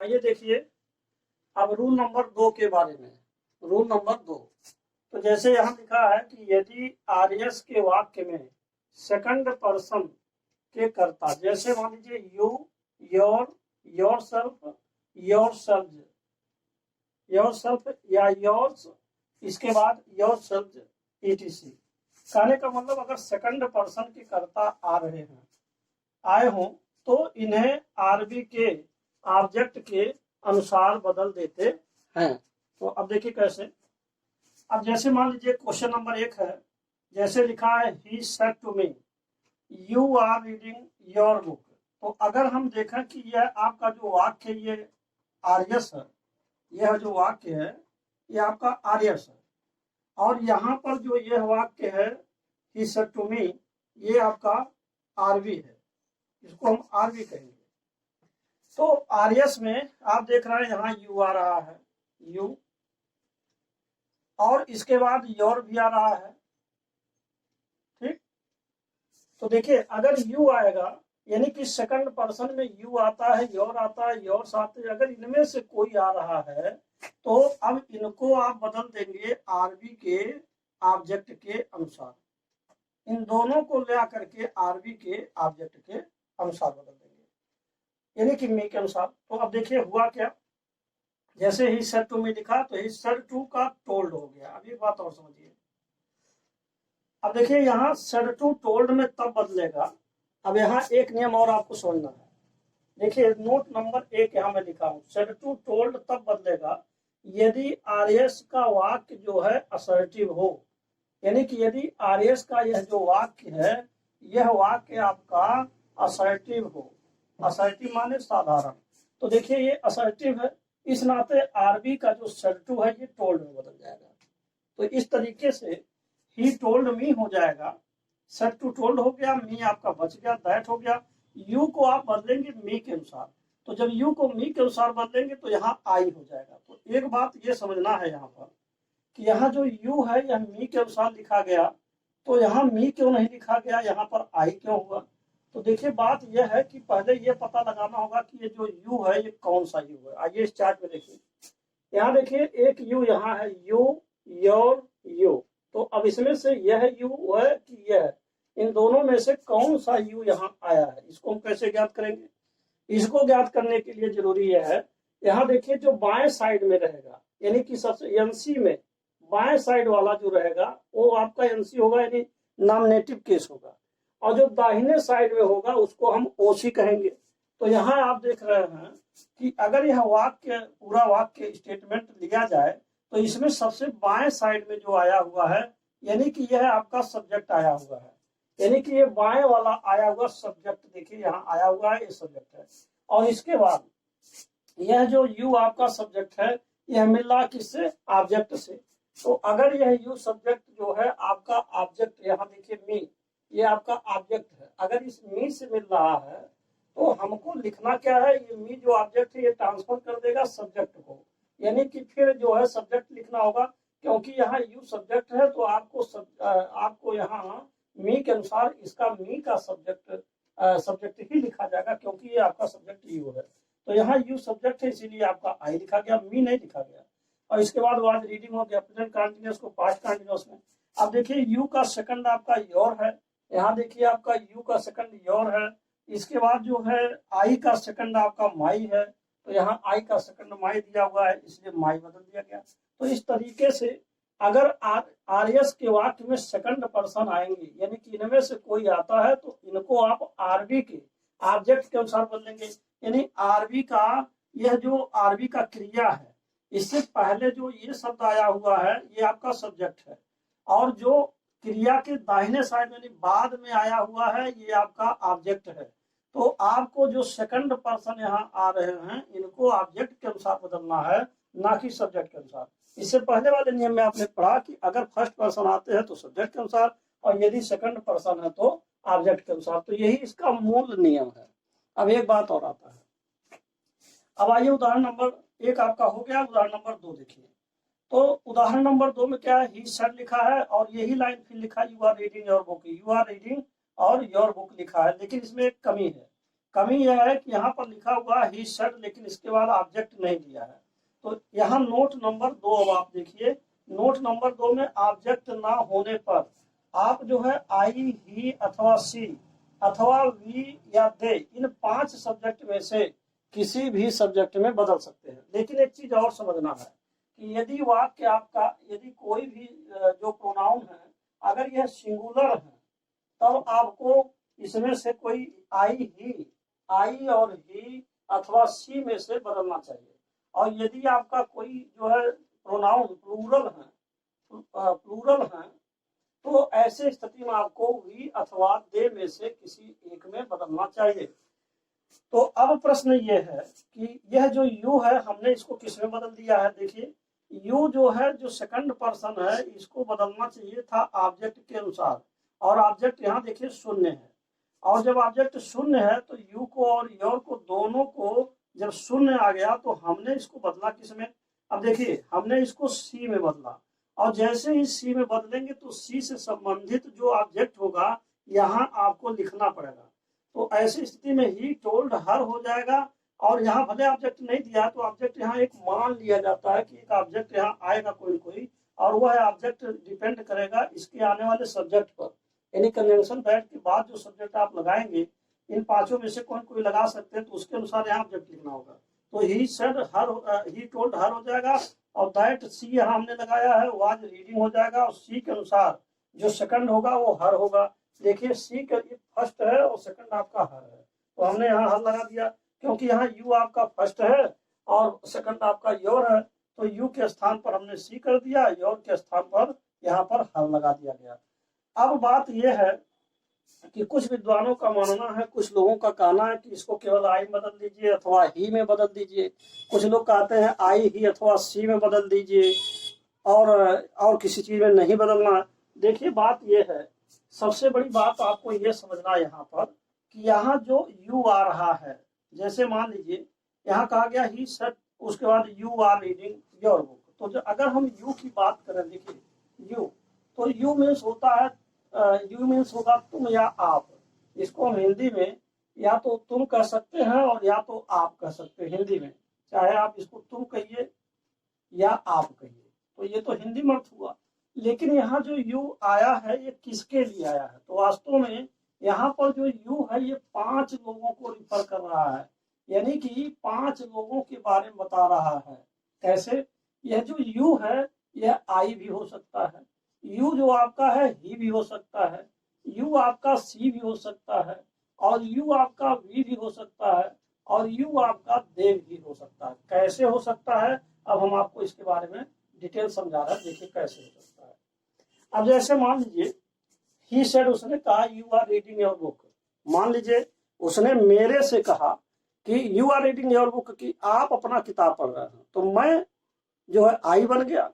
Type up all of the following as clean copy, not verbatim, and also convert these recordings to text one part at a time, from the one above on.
आइए देखिए अब रूल नंबर 2 के बारे में। रूल नंबर 2, तो जैसे यहाँ लिखा है कि यदि आर्यस के वाक्य में सेकंड पर्सन के कर्ता, जैसे मान लीजिए you, your, yourself, yourselves, yourself या योर्स, इसके बाद योरसेल्व्स ईटीसी। कहने का मतलब अगर सेकंड पर्सन के कर्ता आ रहे हैं, आए हों, तो इन्हें आरबी के ऑब्जेक्ट के अनुसार बदल देते हैं। तो अब देखिए कैसे। अब जैसे मान लीजिए क्वेश्चन नंबर 1 है, जैसे लिखा है he said to me you are reading your book. तो अगर हम देखें कि यह आपका जो वाक्य ये आर्यस है, यह जो वाक्य है ये आपका आर्यस है, और यहाँ पर जो यह वाक्य है ही सेड टू मी, ये आपका आरवी है, इसको हम आरवी कहेंगे। तो आर्यस में आप देख रहे हैं यहाँ यू आ रहा है, यू, और इसके बाद योर भी आ रहा है। ठीक, तो देखिए अगर यू आएगा यानी कि सेकंड पर्सन में यू आता है, योर आता है, योर्स आते हैं, अगर इनमें से कोई आ रहा है तो अब इनको आप बदल देंगे आरबी के ऑब्जेक्ट के अनुसार। इन दोनों को ले आकर के आरबी के ऑब्जेक्ट के अनुसार बदल देंगे, यानी कि मी के अनुसार। तो अब देखिए हुआ क्या, जैसे ही सेड टू मी लिखा तो ही सेड टू का टोल्ड हो गया। अब एक बात और समझिए, अब देखिए यहाँ सेड टू टोल्ड में तब बदलेगा। अब यहाँ एक नियम और आपको समझना है, देखिए नोट नंबर 1 यहाँ मैं लिखा हूँ, सेड टू टोल्ड तब बदलेगा यदि आर्यस का वाक्य जो है असर्टिव हो, यानी कि यदि आर्यस का यह जो वाक्य है यह वाक्य आपका असर्टिव हो। असर्टिव माने साधारण। तो देखिए ये असर्टिव है, इस नाते आरबी का जो सेड टू है ये टोल्ड में बदल जाएगा। तो इस तरीके से ही टोल्ड मी हो जाएगा, सेड टू टोल्ड हो गया, मी आपका बच गया, दैट हो गया। यू को आप बदलेंगे मी के अनुसार, तो जब यू को मी के अनुसार बदलेंगे तो यहाँ आई हो जाएगा। तो एक बात ये समझना है यहाँ पर कि यहाँ जो यू है यह मी के अनुसार लिखा गया, तो यहाँ मी क्यों नहीं लिखा गया, यहाँ पर आई क्यों हुआ। तो देखिए बात यह है कि पहले ये पता लगाना होगा कि ये जो यू है ये कौन सा यू है। आइए इस चार्ट में देखिए, यहाँ देखिए एक यू यहाँ है, यू, योर, यू। तो अब इसमें से यह यू है कि यह, इन दोनों में से कौन सा यू यहाँ आया है, इसको हम कैसे ज्ञात करेंगे। इसको ज्ञात करने के लिए जरूरी है, यहाँ देखिए जो बाएं साइड में रहेगा, यानी कि सबसे एनसी में बाएं साइड वाला जो रहेगा वो आपका एनसी होगा, यानी नॉमिनेटिव केस होगा, और जो दाहिने साइड में होगा उसको हम ओसी कहेंगे। तो यहाँ आप देख रहे हैं कि अगर यह वाक्य पूरा वाक्य स्टेटमेंट लिया जाए तो इसमें सबसे बाएं साइड में जो आया हुआ है यानी कि यह आपका सब्जेक्ट आया हुआ है, यानी कि ये बाएं वाला आया हुआ सब्जेक्ट, देखिए यहाँ आया हुआ है, ये सब्जेक्ट है। और इसके बाद यह जो यू आपका सब्जेक्ट है यह मिल रहा किससे, ऑब्जेक्ट से। तो अगर यह यू सब्जेक्ट जो है आपका ऑब्जेक्ट, यहाँ देखिए मी, ये आपका ऑब्जेक्ट है, अगर इस मी से मिल रहा है तो हमको लिखना क्या है, ये मी जो ऑब्जेक्ट है ये ट्रांसफर कर देगा सब्जेक्ट को, यानी कि फिर जो है सब्जेक्ट लिखना होगा, क्योंकि यहाँ यू सब्जेक्ट है तो आपको यहाँ मी के अनुसार इसका मी का सब्जेक्ट ही लिखा जाएगा, क्योंकि ये आपका सब्जेक्ट यू है। तो यहाँ यू सब्जेक्ट है इसीलिए आपका आई लिखा गया, मी नहीं लिखा गया। और इसके बाद वाज रीडिंग हो गया प्रेजेंट कंटीन्यूअस को पास्ट कंटीन्यूअस में। अब देखिए यू का सेकंड आपका योर है, यहाँ देखिए आपका यू का सेकंड योर है, इसके बाद जो है आई का सेकंड आपका माई है, तो यहाँ आई का सेकंड माई दिया हुआ है इसलिए माई बदल दिया गया। तो इस तरीके से अगर आर्यस के वाक्य में सेकंड पर्सन आएंगे यानी कि इनमें से कोई आता है तो इनको आप आरबी के ऑब्जेक्ट के अनुसार बदलेंगे, यानी आरबी का यह जो आरबी का क्रिया है इससे पहले जो ये शब्द आया हुआ है ये आपका सब्जेक्ट है, और जो क्रिया के दाहिने साइड में बाद में आया हुआ है ये आपका ऑब्जेक्ट है। तो आपको जो सेकंड पर्सन यहाँ आ रहे हैं इनको ऑब्जेक्ट के अनुसार बदलना है, ना कि सब्जेक्ट के अनुसार। इससे पहले वाले नियम में आपने पढ़ा कि अगर फर्स्ट पर्सन आते हैं तो सब्जेक्ट के अनुसार, और यदि सेकंड पर्सन है तो ऑब्जेक्ट के अनुसार। तो यही इसका मूल नियम है। अब एक बात और आता है, अब आइए उदाहरण नंबर 1 आपका हो गया, उदाहरण नंबर 2 देखिए। तो उदाहरण नंबर 2 में क्या है, ही सेड लिखा है और यही लाइन फिर लिखा है you are reading your book, you are reading और योर बुक लिखा है, लेकिन इसमें एक कमी है, कमी यह है कि यहाँ पर लिखा हुआ ही सेड, लेकिन इसके बाद ऑब्जेक्ट नहीं दिया है। तो यहाँ नोट नंबर 2, अब आप देखिए नोट नंबर 2 में ऑब्जेक्ट ना होने पर आप जो है आई, ही अथवा सी अथवा वी या दे, इन 5 सब्जेक्ट में से किसी भी सब्जेक्ट में बदल सकते हैं। लेकिन एक चीज और समझना है कि यदि वाक्य आपका, यदि कोई भी जो प्रोनाउन है अगर यह सिंगुलर है, तब आपको इसमें से कोई आई और ही अथवा सी में से बदलना चाहिए। और यदि आपका कोई जो है प्रोनाउन प्लूरल है तो ऐसे स्थिति में आपको वी अथवा दे में से किसी एक में बदलना चाहिए। तो अब प्रश्न ये है कि यह जो यू है हमने इसको किस में बदल दिया है। देखिए यू जो है, जो सेकंड पर्सन है, इसको बदलना चाहिए था ऑब्जेक्ट के अनुसार, और ऑब्जेक्ट यहाँ देखिए शून्य है। और जब ऑब्जेक्ट शून्य है तो यू को और योर को दोनों को जब शून्य आ गया तो हमने इसको बदला किसमें। अब देखिए हमने इसको सी में बदला, और जैसे ही सी में बदलेंगे तो सी से संबंधित जो ऑब्जेक्ट होगा यहाँ आपको लिखना पड़ेगा। तो ऐसी स्थिति में ही टोल्ड हर हो जाएगा, और यहाँ भले ऑब्जेक्ट नहीं दिया तो ऑब्जेक्ट यहाँ एक मान लिया जाता है कि एक ऑब्जेक्ट यहाँ आएगा कोई, और वह ऑब्जेक्ट डिपेंड करेगा इसके आने वाले सब्जेक्ट पर। यानी कंजंक्शन पैड के बाद जो सब्जेक्ट आप लगाएंगे, इन 5 में से कोई लगा सकते हैं, तो उसके अनुसार यहाँ ऑब्जेक्ट लिखना होगा। तो he said her, he told her हो जाएगा, और दैट सी यहाँ हमने लगाया है वाज रीडिंग हो जाएगा, और सी के अनुसार जो सेकंड होगा वो हर होगा। देखिए सी का फर्स्ट है और सेकंड आपका हर है, तो हमने यहाँ हर लगा दिया, क्योंकि यहाँ यू आपका फर्स्ट है और सेकंड आपका योर है, तो यू के स्थान पर हमने सी कर दिया, योर के स्थान पर यहाँ पर हर लगा दिया गया। अब बात यह है कि कुछ विद्वानों का मानना है, कुछ लोगों का कहना है कि इसको केवल आई बदल दीजिए अथवा ही में बदल दीजिए। कुछ लोग कहते हैं आई, ही अथवा सी में बदल दीजिए, और किसी चीज में नहीं बदलना। देखिए बात यह है, सबसे बड़ी बात आपको यह समझना यहाँ पर कि यहाँ जो यू आ रहा है, जैसे मान लीजिए यहाँ कहा गया ही सेड, उसके बाद you are reading your book. तो जो अगर हम यू की बात करें, देखिए यू, तो यू मीन्स होता है, यू मीन्स होगा तुम या आप। इसको हम हिंदी में या तो तुम कह सकते हैं और या तो आप कह सकते हैं हिंदी में, चाहे आप इसको तुम कहिए या आप कहिए, तो ये तो हिंदी में अर्थ हुआ। लेकिन यहाँ जो यू आया है ये किसके लिए आया है, तो वास्तव में यहाँ पर जो यू है ये 5 लोगों को रिफर कर रहा है, यानी कि 5 लोगों के बारे में बता रहा है। कैसे, यह जो यू है यह आई भी हो सकता है, यू जो आपका है ही भी हो सकता है, यू आपका सी भी हो सकता है, और यू आपका वी भी हो सकता है, और यू आपका दे भी हो सकता है। कैसे हो सकता है, अब हम आपको इसके बारे में डिटेल समझा रहे हैं, देखिए कैसे हो सकता है। अब जैसे मान लीजिए ही सेड, उसने कहा you are reading your book. मान लीजिए उसने मेरे से कहा कि you are reading your book, कि आप अपना किताब पढ़ रहे हैं, तो मैं जो है आई बन गया।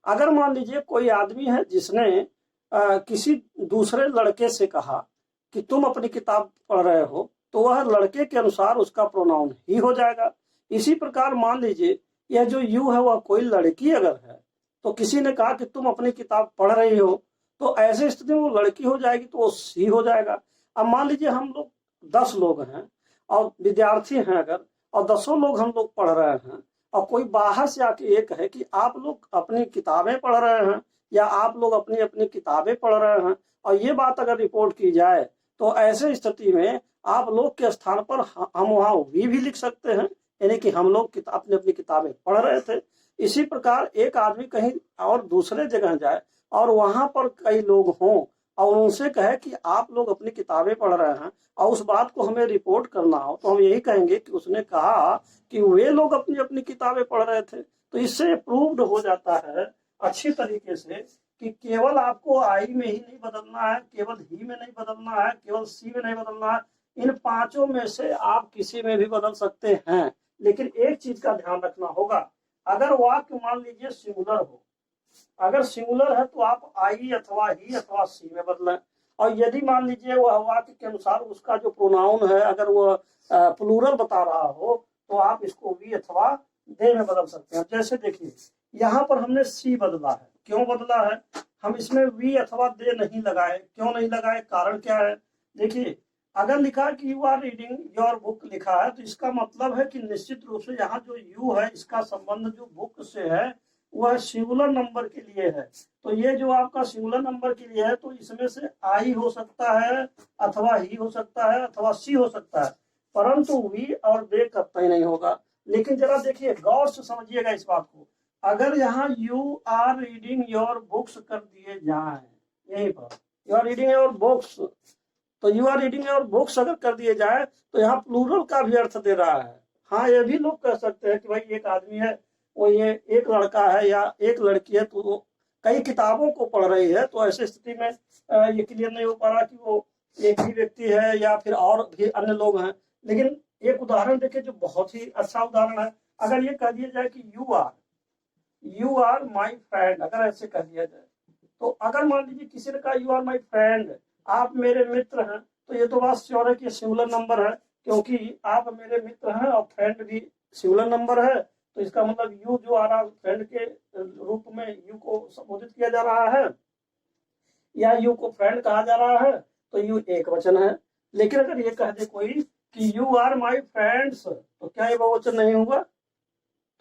अगर मान लीजिए कोई आदमी है जिसने किसी दूसरे लड़के से कहा कि तुम अपनी किताब पढ़ रहे हो, तो वह लड़के के अनुसार उसका प्रोनाउन ही हो जाएगा। इसी प्रकार मान लीजिए यह जो यू है वह कोई लड़की अगर है, तो किसी ने कहा कि तुम अपनी किताब पढ़ रही हो, तो ऐसे स्थिति में वो लड़की हो जाएगी, तो वो सी हो जाएगा। अब मान लीजिए हम लोग 10 लोग हैं और विद्यार्थी हैं अगर, और 10 लोग हम लोग पढ़ रहे हैं, और कोई बाहर से आके ये कहे कि आप लोग अपनी किताबें पढ़ रहे हैं या आप लोग अपनी अपनी किताबें पढ़ रहे हैं, और ये बात अगर रिपोर्ट की जाए, तो ऐसे स्थिति में आप लोग के स्थान पर हम वहाँ वी भी लिख सकते हैं, यानी कि हम लोग अपनी अपनी किताबें पढ़ रहे थे। इसी प्रकार एक आदमी कहीं और दूसरे जगह जाए और वहां पर कई लोग हों और उनसे कहे कि आप लोग अपनी किताबें पढ़ रहे हैं, और उस बात को हमें रिपोर्ट करना हो, तो हम यही कहेंगे कि उसने कहा कि वे लोग अपनी अपनी किताबें पढ़ रहे थे। तो इससे प्रूव्ड हो जाता है अच्छी तरीके से कि केवल आपको आई में ही नहीं बदलना है, केवल ही में नहीं बदलना है, केवल सी में नहीं बदलना है, इन 5 में से आप किसी में भी बदल सकते हैं। लेकिन एक चीज का ध्यान रखना होगा, अगर वाक्य मान लीजिए सिंगुलर हो, अगर सिंगुलर है तो आप आई अथवा ही अथवा सी में बदलें, और यदि मान लीजिए वह वाक्य के अनुसार उसका जो प्रोनाउन है अगर वह प्लूरल बता रहा हो, तो आप इसको वी अथवा दे में बदल सकते हैं। जैसे देखिए यहाँ पर हमने सी बदला है, क्यों बदला है, हम इसमें वी अथवा दे नहीं लगाए, क्यों नहीं लगाए, कारण क्या है। देखिए अगर लिखा कि you are reading your book लिखा है तो इसका मतलब है कि निश्चित रूप से यहाँ जो यू है इसका संबंध जो बुक से है वह सिंगुलर नंबर के लिए है। तो ये जो आपका सिंगुलर नंबर के लिए है तो इसमें से आई हो सकता है अथवा ही हो सकता है अथवा सी हो सकता है, परंतु वी और दे कतई नहीं होगा। लेकिन जरा देखिए गौर से समझिएगा इस बात को, अगर यहाँ you are reading your books कर दिए जाए यहीं पर you are reading your books, तो you are reading your books अगर कर दिए जाए तो यहाँ प्लूरल का भी अर्थ दे रहा है। हाँ ये भी लोग कह सकते हैं कि भाई एक आदमी है वो ये एक लड़का है या एक लड़की है तो वो कई किताबों को पढ़ रही है, तो ऐसी स्थिति में ये क्लियर नहीं हो पा रहा कि वो एक ही व्यक्ति है या फिर और भी अन्य लोग हैं। लेकिन एक उदाहरण देखिए जो बहुत ही अच्छा उदाहरण है, अगर ये कह दिया जाए कि यू आर माई फ्रेंड, अगर ऐसे कह दिया जाए तो अगर मान लीजिए किसी ने कहा यू आर माई फ्रेंड, आप मेरे मित्र हैं, तो ये तो बात श्योर है कि सिंगुलर नंबर है क्योंकि आप मेरे मित्र हैं और फ्रेंड भी सिंगुलर नंबर है। तो इसका मतलब यू जो आ रहा है फ्रेंड के रूप में यू को संबोधित किया जा रहा है या यू को फ्रेंड कहा जा रहा है तो यू एक वचन है। लेकिन अगर ये कह दे कोई कि यू आर माई फ्रेंड्स तो क्या ये बहुवचन नहीं होगा?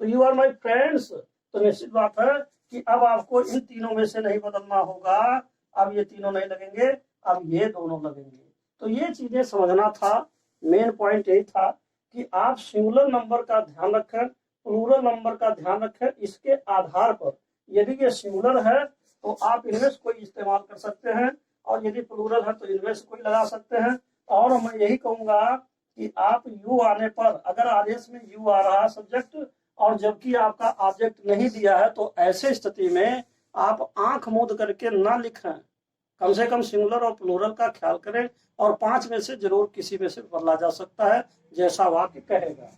तो यू आर माई फ्रेंड्स तो निश्चित बात है कि अब आपको इन तीनों में से नहीं बदलना होगा, अब ये तीनों नहीं लगेंगे, अब ये दोनों लगेंगे। तो ये चीजें समझना था, मेन पॉइंट यही था कि आप सिंगुलर नंबर का ध्यान रखें, प्लूरल नंबर का ध्यान रखें, इसके आधार पर यदि ये सिंगुलर है तो आप इनमें से कोई इस्तेमाल कर सकते हैं और यदि प्लूरल है तो इनमें से कोई लगा सकते हैं। और मैं यही कहूंगा कि आप यू आने पर अगर आदेश में यू आ रहा है सब्जेक्ट और जबकि आपका ऑब्जेक्ट नहीं दिया है तो ऐसे स्थिति में आप आंख मूंद करके ना लिखें, कम से कम सिंगुलर और प्लूरल का ख्याल करें और 5 में से जरूर किसी में से बदला जा सकता है जैसा वाक्य कहेगा।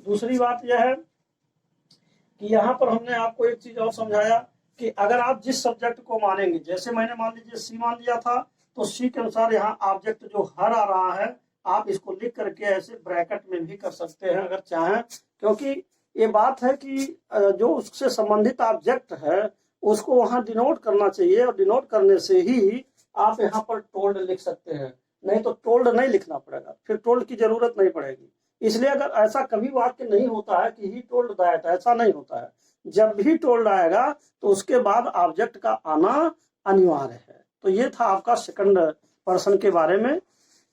दूसरी बात यह है कि यहाँ पर हमने आपको एक चीज और समझाया कि अगर आप जिस सब्जेक्ट को मानेंगे, जैसे मैंने मान लीजिए सी मान लिया था तो सी के अनुसार यहाँ ऑब्जेक्ट जो हर आ रहा है आप इसको लिख करके ऐसे ब्रैकेट में भी कर सकते हैं अगर चाहें, क्योंकि ये बात है कि जो उससे संबंधित ऑब्जेक्ट है उसको वहां डिनोट करना चाहिए और डिनोट करने से ही आप यहाँ पर टोल्ड लिख सकते हैं, नहीं तो टोल्ड नहीं लिखना पड़ेगा, फिर टोल्ड की जरूरत नहीं पड़ेगी। इसलिए अगर ऐसा कभी वाक्य नहीं होता है कि ही टोल्ड दैट, ऐसा नहीं होता है, जब भी टोल्ड आएगा तो उसके बाद ऑब्जेक्ट का आना अनिवार्य है। तो ये था आपका सेकंड पर्सन के बारे में,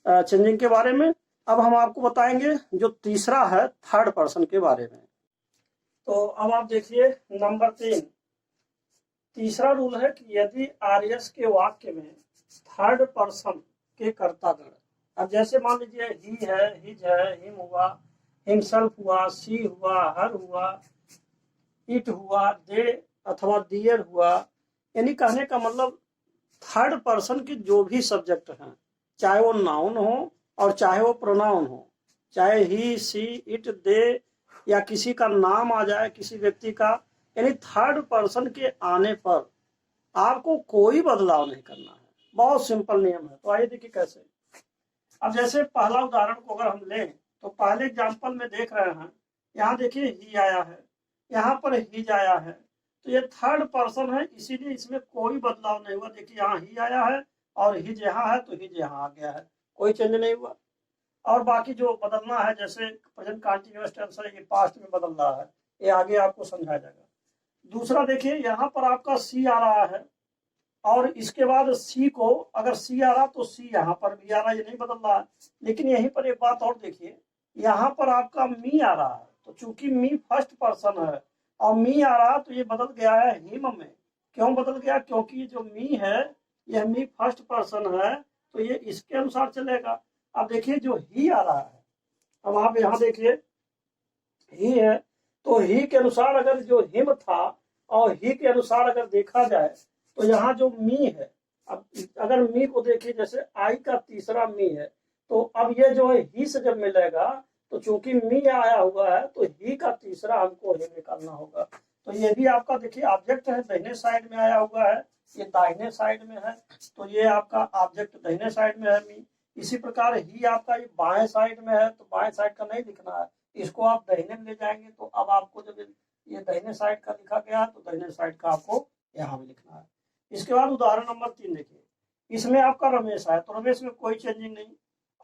चेंजिंग के बारे में। अब हम आपको बताएंगे जो तीसरा है थर्ड पर्सन के बारे में। तो अब आप देखिए नंबर 3, तीसरा रूल है कि यदि आर्यस के वाक्य में थर्ड पर्सन के कर्तागण, अब जैसे मान लीजिए ही है, हिज है, हिम हुआ, हिमसेल्फ हुआ, सी हुआ, हर हुआ, इट हुआ, दे अथवा दियर हुआ, यानी कहने का मतलब थर्ड पर्सन के जो भी सब्जेक्ट हैं, चाहे वो नाउन हो और चाहे वो प्रोनाउन हो, चाहे ही, सी, इट, दे या किसी का नाम आ जाए किसी व्यक्ति का, यानी थर्ड पर्सन के आने पर आपको कोई बदलाव नहीं करना है। बहुत सिंपल नियम है। तो आइए देखिए कैसे। अब जैसे पहला उदाहरण को अगर हम लें तो पहले एग्जाम्पल में देख रहे हैं, यहाँ देखिए ही आया है, यहाँ पर हिज आया है, तो ये थर्ड पर्सन है इसीलिए इसमें कोई बदलाव नहीं हुआ। देखिए यहाँ ही आया है और हिज यहाँ है तो हिज यहाँ आ गया है, कोई चेंज नहीं हुआ। और बाकी जो बदलना है जैसे प्रेजेंट कंटीन्यूअस टेंस है ये पास्ट में बदल रहा है, ये आगे आपको समझाया जाएगा। दूसरा देखिए यहाँ पर आपका सी आ रहा है और इसके बाद सी को अगर सी आ रहा तो सी यहाँ पर भी आ रहा, ये नहीं बदल रहा है। लेकिन यहीं पर एक बात और देखिए, यहाँ पर आपका मी आ रहा है, तो चूंकि मी फर्स्ट पर्सन है और मी आ रहा तो ये बदल गया है हिम में। क्यों बदल गया? क्योंकि जो मी है यह मी फर्स्ट पर्सन है तो ये इसके अनुसार चलेगा। अब देखिए जो ही आ रहा है, अब आप यहाँ देखिए ही है तो ही के अनुसार अगर जो हिम था और ही के अनुसार अगर देखा जाए तो यहाँ जो मी है, अब अगर मी को देखिए जैसे आई का तीसरा मी है तो अब ये जो है ही से जब मिलेगा तो चूंकि मी आया हुआ है तो ही का तीसरा हमको ही निकालना होगा। तो ये भी आपका देखिए ऑब्जेक्ट है, दाहिने साइड में आया हुआ है, ये दाहिने साइड में है तो ये आपका ऑब्जेक्ट दाहिने साइड में है मी। इसी प्रकार ही आपका ये बाएं साइड में है तो बाएं साइड का नहीं लिखना है, इसको आप दाहिने में ले जाएंगे तो अब आपको जब ये दाहिने साइड का लिखा गया तो दाहिने साइड का आपको यहाँ भी लिखना है। इसके बाद उदाहरण नंबर 3 देखिए, इसमें आपका रमेश है तो रमेश में कोई चेंजिंग नहीं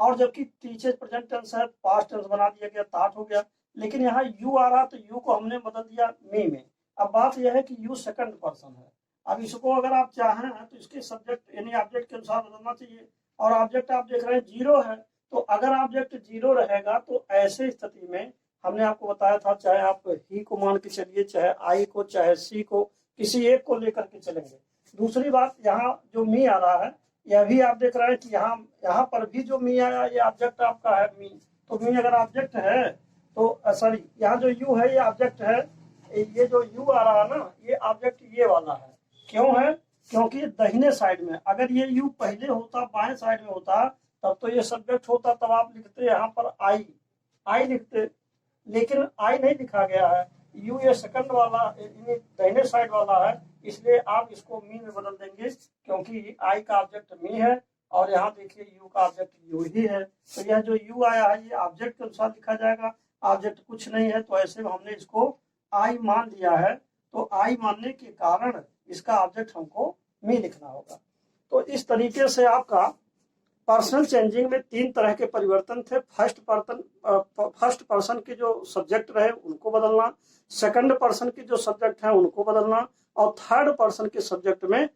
और जबकि पीछे प्रेजेंट टेंस है, पास्ट टेंस बना दिया गया, ताट हो गया। लेकिन यहाँ यू आ रहा तो यू को हमने बदल दिया मी में। अब बात यह है कि यू सेकंड पर्सन है। अब इसको अगर आप चाहें तो इसके सब्जेक्ट यानी ऑब्जेक्ट के अनुसार बदलना चाहिए। और ऑब्जेक्ट आप देख रहे हैं जीरो है, तो अगर ऑब्जेक्ट जीरो रहेगा तो ऐसे स्थिति में हमने आपको बताया था, चाहे आप ही को मान के चलिए, चाहे आई को, चाहे सी को, किसी एक को लेकर के चलेंगे। दूसरी बात, यहाँ जो मी आ रहा है, यह भी आप देख रहे हैं कि यहाँ पर भी जो मी आया ये ऑब्जेक्ट आपका है मी। तो मी अगर ऑब्जेक्ट है तो सॉरी, यहाँ जो यू है ये ऑब्जेक्ट है। ये जो यू आ रहा है ना, ये ऑब्जेक्ट ये वाला है। क्यों है? क्योंकि दाहिने साइड में, अगर ये यू पहले होता, बाएं साइड में होता, तब तो ये सब्जेक्ट होता, तब आप लिखते यहाँ पर आई लिखते। लेकिन आई नहीं लिखा गया है, यू ये सेकंड वाला दाहिने साइड वाला है, इसलिए आप इसको मी में बदल देंगे, क्योंकि आई का ऑब्जेक्ट मी है और यहाँ देखिए यू का ऑब्जेक्ट यू ही है। तो यह जो यू आया है ये ऑब्जेक्ट के अनुसार लिखा जाएगा, ऑब्जेक्ट कुछ नहीं है, तो ऐसे में हमने इसको आई मान लिया है। तो आई मानने के कारण इसका ऑब्जेक्ट हमको मी लिखना होगा। तो इस तरीके से आपका पर्सनल चेंजिंग में 3 तरह के परिवर्तन थे। फर्स्ट पर्सन के जो सब्जेक्ट रहे उनको बदलना, सेकंड पर्सन के जो सब्जेक्ट हैं उनको बदलना, और थर्ड पर्सन के सब्जेक्ट में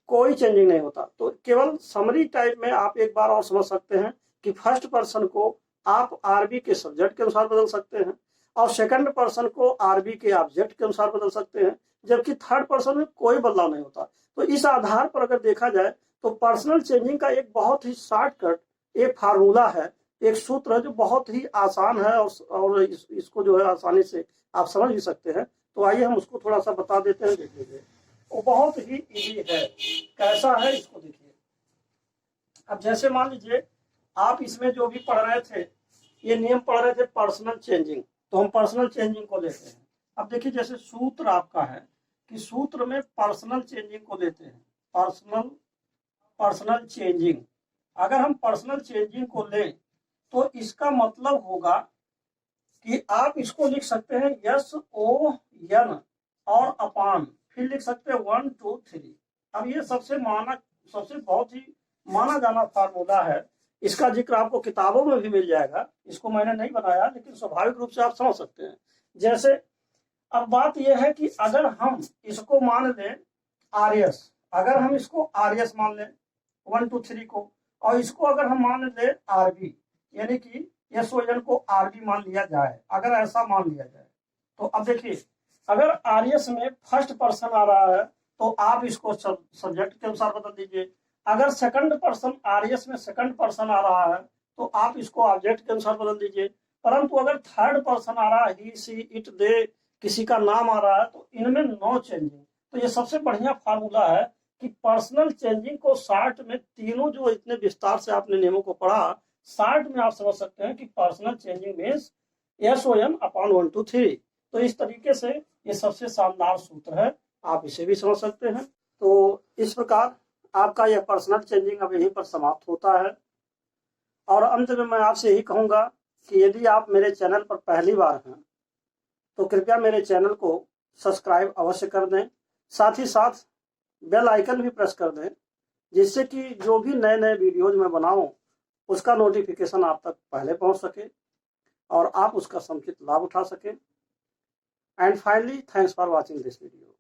कोई चेंजिंग नहीं होता। तो केवल समरी टाइप में आप एक बार और समझ सकते हैं कि फर्स्ट पर्सन को आप आरबी के सब्जेक्ट के अनुसार बदल सकते हैं और सेकंड पर्सन को आरबी के ऑब्जेक्ट के अनुसार बदल सकते हैं, जबकि थर्ड पर्सन में कोई बदलाव नहीं होता। तो इस आधार पर अगर देखा जाए तो पर्सनल चेंजिंग का एक बहुत ही शॉर्टकट एक फार्मूला है, एक सूत्र है जो बहुत ही आसान है और इसको जो है आसानी से आप समझ भी सकते हैं। तो आइए हम उसको थोड़ा सा बता देते हैं, देख लीजिए। वो बहुत ही इजी है। कैसा है इसको देखिए। अब जैसे मान लीजिए आप इसमें जो भी पढ़ रहे थे, ये नियम पढ़ रहे थे पर्सनल चेंजिंग, तो हम पर्सनल चेंजिंग को लेते हैं। अब देखिए जैसे सूत्र आपका है कि सूत्र में पर्सनल चेंजिंग को लेते हैं, पर्सनल चेंजिंग। अगर हम पर्सनल चेंजिंग को लें तो इसका मतलब होगा कि आप इसको लिख सकते हैं SON और अपान, फिर लिख सकते हैं 1 2 3। अब ये सबसे बहुत ही माना जाना फार्मूला है। इसका जिक्र आपको किताबों में भी मिल जाएगा, इसको मैंने नहीं बनाया, लेकिन स्वाभाविक रूप से आप समझ सकते हैं। जैसे अब बात यह है कि अगर हम इसको मान लें RS, अगर हम इसको RS मान लें 1 2 3 को, और इसको अगर हम मान लें RB, यानी कि SON को RB मान लिया जाए, अगर ऐसा मान लिया जाए, तो अब देखिए अगर RS में फर्स्ट पर्सन आ रहा है तो आप इसको सब्जेक्ट के अनुसार बदल दीजिए। अगर सेकंड पर्सन RS में सेकंड पर्सन आ रहा है तो आप इसको ऑब्जेक्ट के अनुसार बदल दीजिए। परंतु अगर थर्ड पर्सन आ रहा है, ही सी इट दे, किसी का नाम आ रहा है, तो इनमें नो चेंजिंग। तो ये सबसे बढ़िया फार्मूला है कि पर्सनल चेंजिंग को शार्ट में, तीनों जो इतने विस्तार से आपने नियमों को पढ़ा, शार्ट में आप समझ सकते हैं कि personal changing means SON upon 1 2 3। तो इस तरीके से ये सबसे शानदार सूत्र है, आप इसे भी समझ सकते हैं। तो इस प्रकार आपका यह पर्सनल चेंजिंग अब यहीं पर समाप्त होता है। और अंत में मैं आपसे यही कहूँगा कि यदि आप मेरे चैनल पर पहली बार हैं तो कृपया मेरे चैनल को सब्सक्राइब अवश्य कर दें, साथ ही साथ बेल आइकन भी प्रेस कर दें, जिससे कि जो भी नए नए वीडियोज मैं बनाऊं उसका नोटिफिकेशन आप तक पहले पहुंच सके और आप उसका समुचित लाभ उठा सकें। And finally, thanks for watching this video.